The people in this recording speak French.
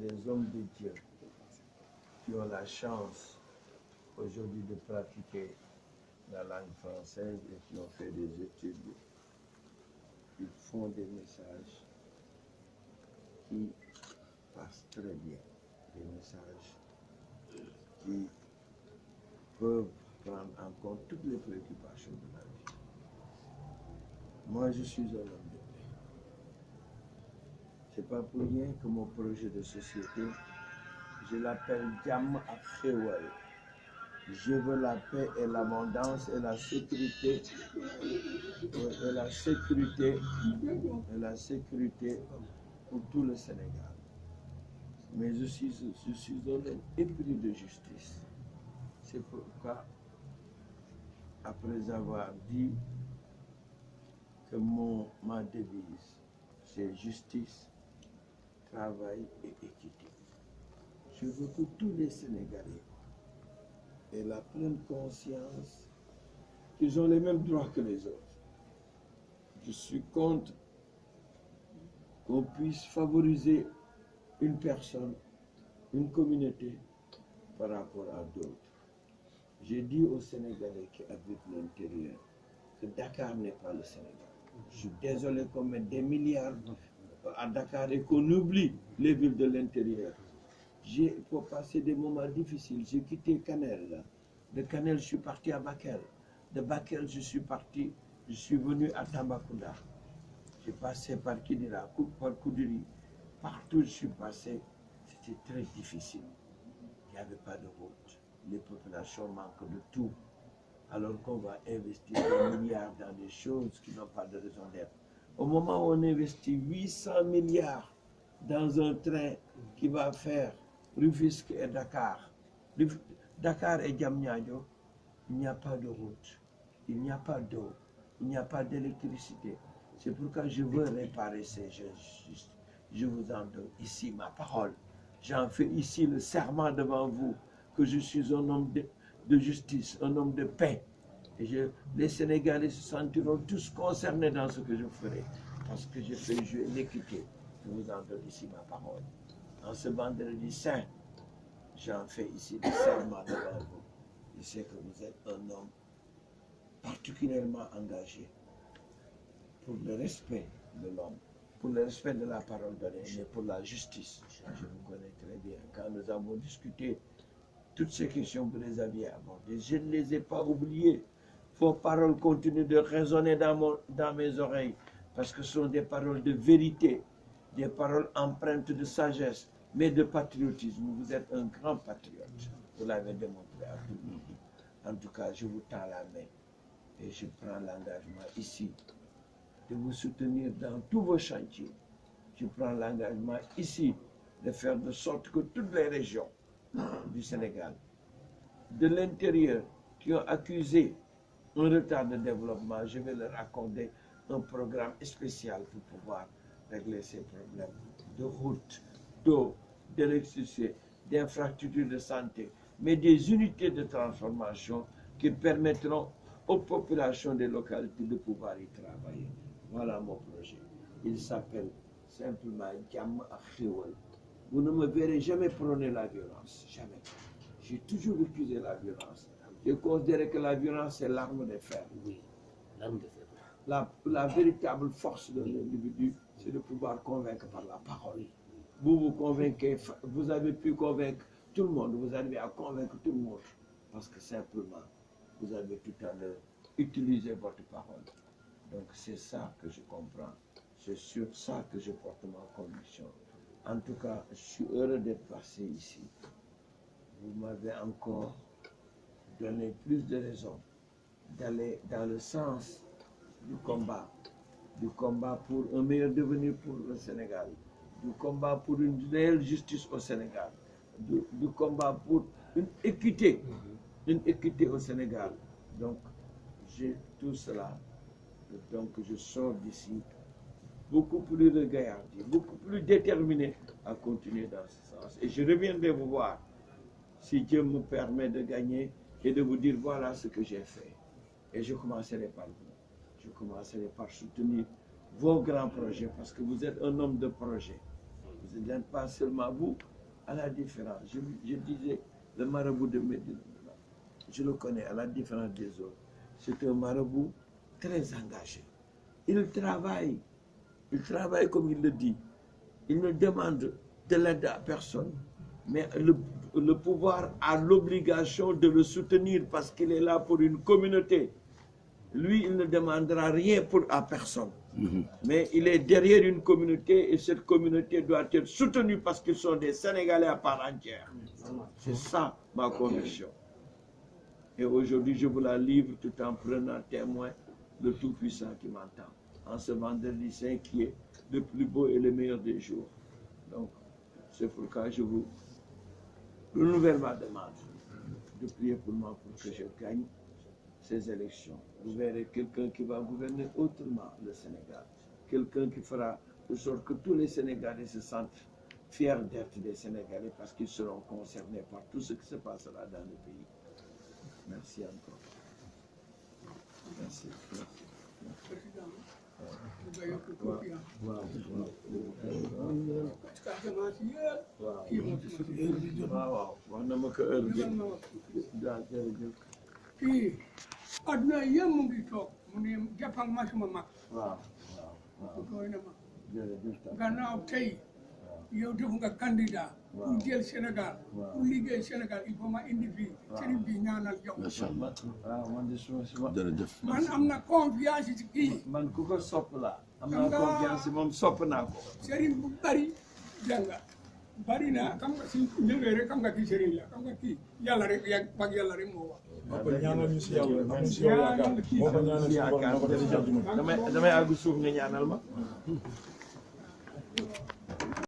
des hommes de Dieu qui ont la chance aujourd'hui de pratiquer la langue française et qui ont fait des études. Ils font des messages qui passent très bien, des messages qui peuvent prendre en compte toutes les préoccupations de la vie. Moi, je suis un homme de paix. C'est pas pour rien que mon projet de société, je l'appelle Jàmm ak Xéewal. Je veux la paix et l'abondance et la sécurité, pour tout le Sénégal. Mais je suis un homme épris de justice. C'est pourquoi, après avoir dit que ma devise, c'est justice, travail et équité, je veux que tous les Sénégalais aient la pleine conscience qu'ils ont les mêmes droits que les autres. Je suis contre qu'on puisse favoriser une personne, une communauté par rapport à d'autres. J'ai dit aux Sénégalais qui habitent l'intérieur que Dakar n'est pas le Sénégal. Je suis désolé qu'on mette des milliards à Dakar et qu'on oublie les villes de l'intérieur. Pour passer des moments difficiles, j'ai quitté Kanel. De Kanel, je suis parti à Bakel. De Bakel, je suis venu à Tambacounda. J'ai passé par Kidira, par Koudiri. Partout où je suis passé, c'était très difficile. Il n'y avait pas de route. Les populations manquent de tout. Alors qu'on va investir des milliards dans des choses qui n'ont pas de raison d'être. Au moment où on investit 800 milliards dans un train qui va faire Rufisque et Dakar, Dakar et Diamniadio, il n'y a pas de route, il n'y a pas d'eau, il n'y a pas d'électricité. C'est pourquoi je veux réparer ces jeunes. Je vous en donne ici ma parole. J'en fais ici le serment devant vous que je suis un homme de justice, un homme de paix. Et les Sénégalais se sentiront tous concernés dans ce que je ferai, parce que je fais jouer l'équité. Je vous en donne ici ma parole. En ce vendredi saint, j'en fais ici le serment devant vous. Je sais que vous êtes un homme particulièrement engagé pour le respect de l'homme, pour le respect de la parole donnée, mais pour la justice. Je vous connais très bien. Quand nous avons discuté, toutes ces questions, vous les aviez abordées. Je ne les ai pas oubliées. Vos paroles continuent de résonner dans mes oreilles, parce que ce sont des paroles de vérité, des paroles empreintes de sagesse, mais de patriotisme. Vous êtes un grand patriote. Vous l'avez démontré à tout le monde. En tout cas, je vous tends la main et je prends l'engagement ici de vous soutenir dans tous vos chantiers. Je prends l'engagement ici de faire de sorte que toutes les régions du Sénégal, de l'intérieur, qui ont accusé un retard de développement, je vais leur accorder un programme spécial pour pouvoir régler ces problèmes de route, d'eau, d'électricité, d'infrastructures de santé, mais des unités de transformation qui permettront aux populations des localités de pouvoir y travailler. Voilà mon projet. Il s'appelle simplement Jàmm ak Xéewal. Vous ne me verrez jamais prôner la violence, jamais. J'ai toujours refusé la violence. J'ai considéré que la violence est l'arme de fer. Oui, l'arme de fer. La véritable force de l'individu, c'est de pouvoir convaincre par la parole. Vous convainquez, vous avez pu convaincre tout le monde, vous arrivez à convaincre tout le monde, parce que simplement, vous avez tout à l'heure utilisé votre parole. Donc c'est ça que je comprends, c'est sur ça que je porte ma conviction. En tout cas, je suis heureux d'être passé ici. Vous m'avez encore donné plus de raisons d'aller dans le sens du combat pour un meilleur devenir pour le Sénégal, du combat pour une réelle justice au Sénégal, du combat pour une équité au Sénégal. Donc, j'ai tout cela. Donc, je sors d'ici beaucoup plus regardé, beaucoup plus déterminé à continuer dans ce sens. Et je reviendrai vous voir si Dieu me permet de gagner et de vous dire voilà ce que j'ai fait. Et je commencerai par vous. Je commencerai par soutenir vos grands projets parce que vous êtes un homme de projet. Vous n'êtes pas seulement vous, à la différence, je disais, le marabout de Médina, je le connais, à la différence des autres. C'est un marabout très engagé. Il travaille comme il le dit. Il ne demande de l'aide à personne, mais le pouvoir a l'obligation de le soutenir parce qu'il est là pour une communauté. Lui, il ne demandera rien à personne. Mais il est derrière une communauté et cette communauté doit être soutenue parce qu'ils sont des Sénégalais à part entière. C'est ça ma conviction. Et aujourd'hui, je vous la livre tout en prenant témoin le Tout-Puissant qui m'entend. En ce vendredi saint qui est le plus beau et le meilleur des jours. Donc, c'est pourquoi je vous renouvelle ma demande de prier pour moi pour que je gagne ces élections. Vous verrez quelqu'un qui va gouverner autrement le Sénégal. Quelqu'un qui fera de sorte que tous les Sénégalais se sentent fiers d'être des Sénégalais parce qu'ils seront concernés par tout ce qui se passera dans le pays. Merci encore. Merci. waaw wax na ma ko heure bi daal jërëjëf kii adduna yëpp mu ngi toog mu ne jàppal ma suma mag waaw doy na ma jërëjëf gannaaw tey yow def nga candidat pour jël Sénégal pour liggéey Sénégal il faut ma indi fii sëriñ bi ñaanal yow waaw man de suma jërëjëf man am na confiance ci kii man ku ko sopp la am naa confiance moom sopp naa ko sëriñ bu bari jànga bari na xam nga si ñëwee rek xam nga kii sëriñ la xam nga kii yàlla rek ak yàlla rek moo wax ko ñaanal ñu si yàlla am si yow yaakaar moo ko ñaanal si borom moo ko def damay àgg suuf nga ñaanal ma